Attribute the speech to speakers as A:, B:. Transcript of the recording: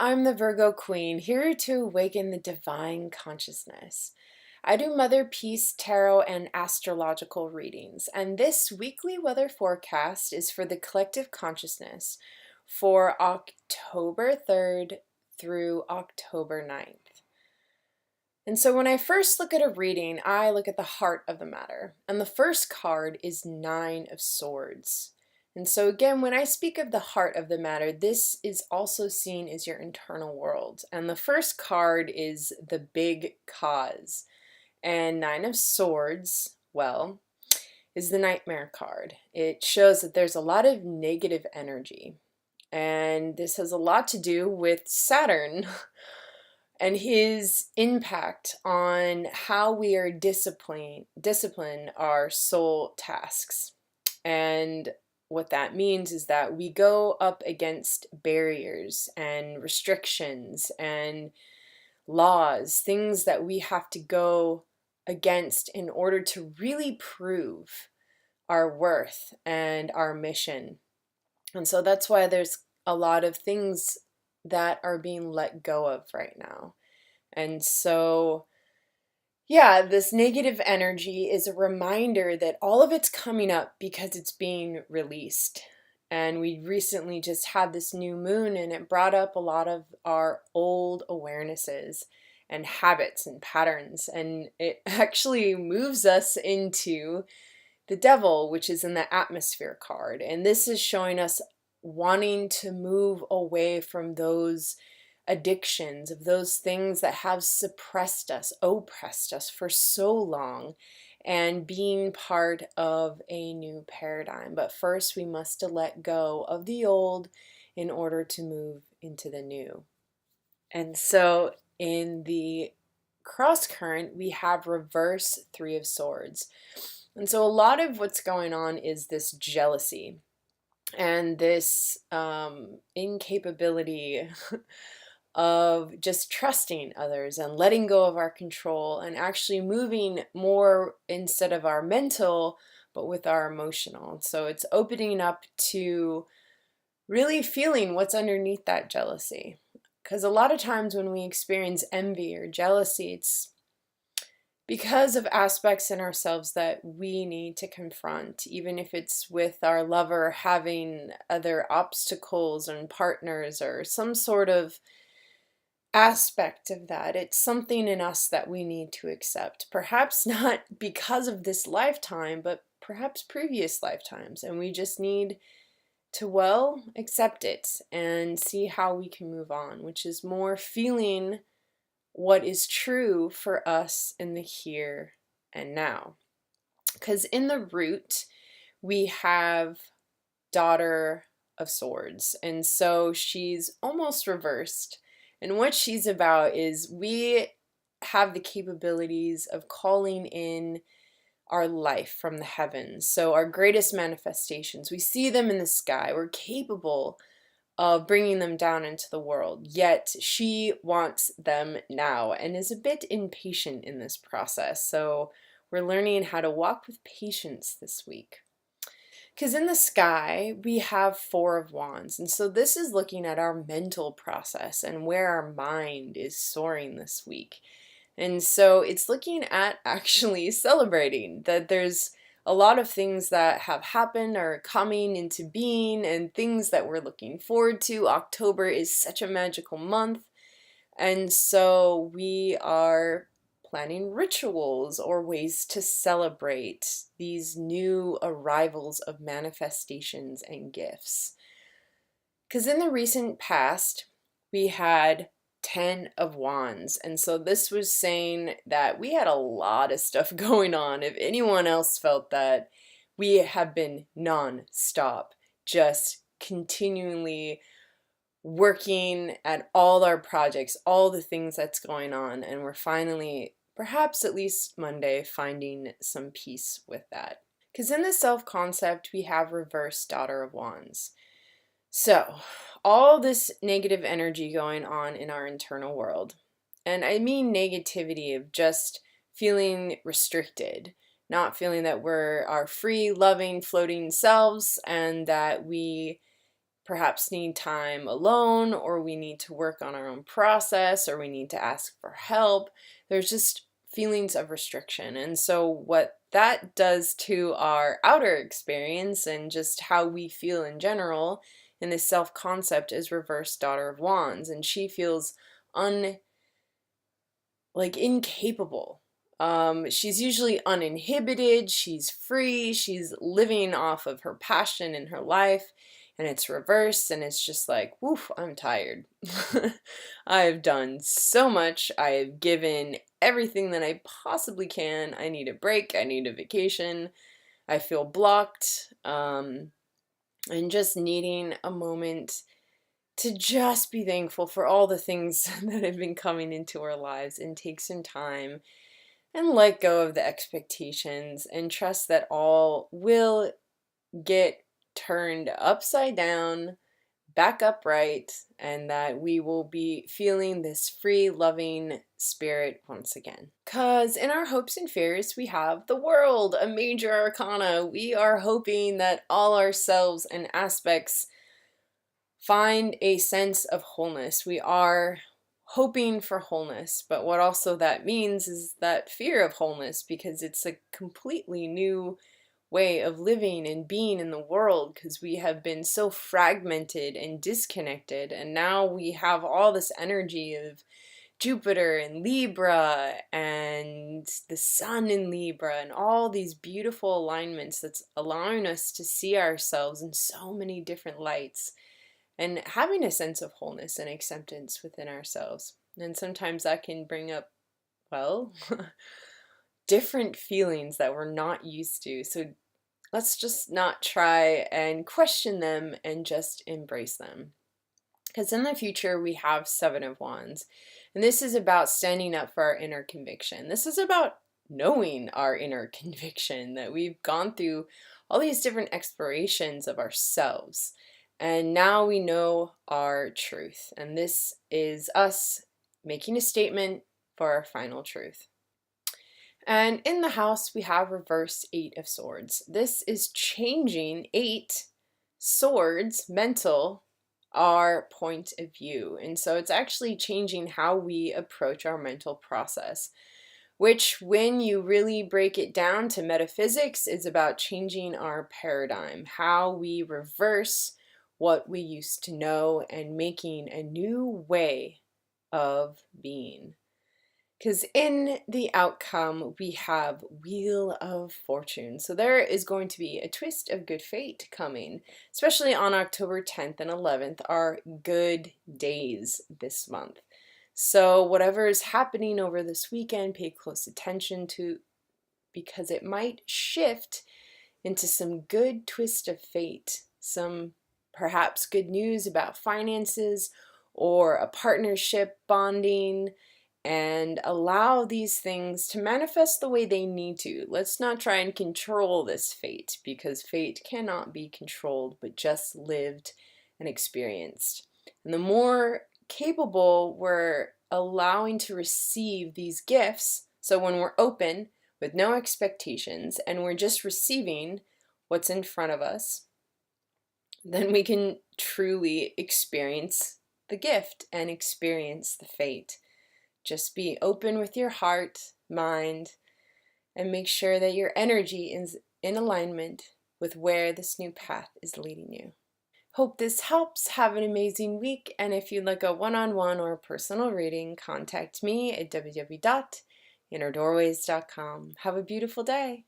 A: I'm the Virgo Queen, here to awaken the divine consciousness. I do Motherpeace tarot and astrological readings, and this weekly weather forecast is for the collective consciousness for October 3rd through October 9th. And so when I first look at a reading, I look at the heart of the matter, and the first card is Nine of Swords. And so again, when I speak of the heart of the matter, this is also seen as your internal world. And the first card is the big cause. And Nine of Swords, well, is the nightmare card. It shows that there's a lot of negative energy. And this has a lot to do with Saturn and his impact on how we are discipline our soul tasks. And what that means is that we go up against barriers and restrictions and laws, things that we have to go against in order to really prove our worth and our mission. And so that's why there's a lot of things that are being let go of right now. And so yeah, this negative energy is a reminder that all of it's coming up because it's being released. And we recently just had this new moon, and it brought up a lot of our old awarenesses and habits and patterns. And it actually moves us into the devil, which is in the atmosphere card. And this is showing us wanting to move away from those addictions, of those things that have suppressed us, oppressed us for so long, and being part of a new paradigm. But first, we must let go of the old in order to move into the new. And so in the cross current, we have reverse Three of Swords. And so a lot of what's going on is this jealousy and this incapability of just trusting others and letting go of our control and actually moving more instead of our mental, but with our emotional. So it's opening up to really feeling what's underneath that jealousy. Because a lot of times when we experience envy or jealousy, it's because of aspects in ourselves that we need to confront, even if it's with our lover having other obstacles and partners or some sort of aspect of that. It's something in us that we need to accept. Perhaps not because of this lifetime, but perhaps previous lifetimes. And we just need to, well, accept it and see how we can move on, which is more feeling what is true for us in the here and now. Because in the root, we have Daughter of Swords. And so she's almost reversed. And what she's about is we have the capabilities of calling in our life from the heavens. So our greatest manifestations, we see them in the sky. We're capable of bringing them down into the world. Yet she wants them now and is a bit impatient in this process. So we're learning how to walk with patience this week. Because in the sky, we have Four of Wands. And so this is looking at our mental process and where our mind is soaring this week. And so it's looking at actually celebrating that there's a lot of things that have happened or coming into being and things that we're looking forward to. October is such a magical month. And so we are planning rituals or ways to celebrate these new arrivals of manifestations and gifts. Because in the recent past, we had 10 of Wands. And so this was saying that we had a lot of stuff going on. If anyone else felt that, we have been non-stop, just continually working at all our projects, all the things that's going on. And we're finally, perhaps at least Monday, finding some peace with that. Because in the self-concept, we have reverse Daughter of Wands. So, all this negative energy going on in our internal world. And I mean negativity of just feeling restricted, not feeling that we're our free, loving, floating selves, and that we perhaps need time alone, or we need to work on our own process, or we need to ask for help. There's just feelings of restriction. And so what that does to our outer experience and just how we feel in general in this self-concept is reverse Daughter of Wands, and she feels incapable. She's usually uninhibited, she's free, she's living off of her passion in her life, and it's reversed, and it's just like, woof, I'm tired. I've done so much, I have given everything that I possibly can. I need a break, I need a vacation, I feel blocked, and just needing a moment to just be thankful for all the things that have been coming into our lives and take some time and let go of the expectations and trust that all will get turned upside down, back upright, and that we will be feeling this free, loving spirit once again. Because in our hopes and fears, we have the world, a major arcana. We are hoping that all ourselves and aspects find a sense of wholeness. We are hoping for wholeness, but what also that means is that fear of wholeness, because it's a completely new way of living and being in the world, because we have been so fragmented and disconnected, and now we have all this energy of Jupiter in Libra and the Sun in Libra and all these beautiful alignments that's allowing us to see ourselves in so many different lights and having a sense of wholeness and acceptance within ourselves. And sometimes that can bring up, well, different feelings that we're not used to. So let's just not try and question them and just embrace them. Because in the future, we have Seven of Wands. And this is about standing up for our inner conviction. This is about knowing our inner conviction, that we've gone through all these different explorations of ourselves. And now we know our truth. And this is us making a statement for our final truth. And in the house, we have reverse Eight of Swords. This is changing 8 swords, mental, our point of view. And so it's actually changing how we approach our mental process, which, when you really break it down to metaphysics, is about changing our paradigm, how we reverse what we used to know and making a new way of being. Because in the outcome, we have Wheel of Fortune. So there is going to be a twist of good fate coming, especially on October 10th and 11th, are good days this month. So whatever is happening over this weekend, pay close attention to, because it might shift into some good twist of fate, some perhaps good news about finances or a partnership bonding, and allow these things to manifest the way they need to. Let's not try and control this fate, because fate cannot be controlled but just lived and experienced. And the more capable we're allowing to receive these gifts, so when we're open with no expectations and we're just receiving what's in front of us, then we can truly experience the gift and experience the fate. Just be open with your heart, mind, and make sure that your energy is in alignment with where this new path is leading you. Hope this helps. Have an amazing week. And if you'd like a one-on-one or personal reading, contact me at www.innerdoorways.com. Have a beautiful day.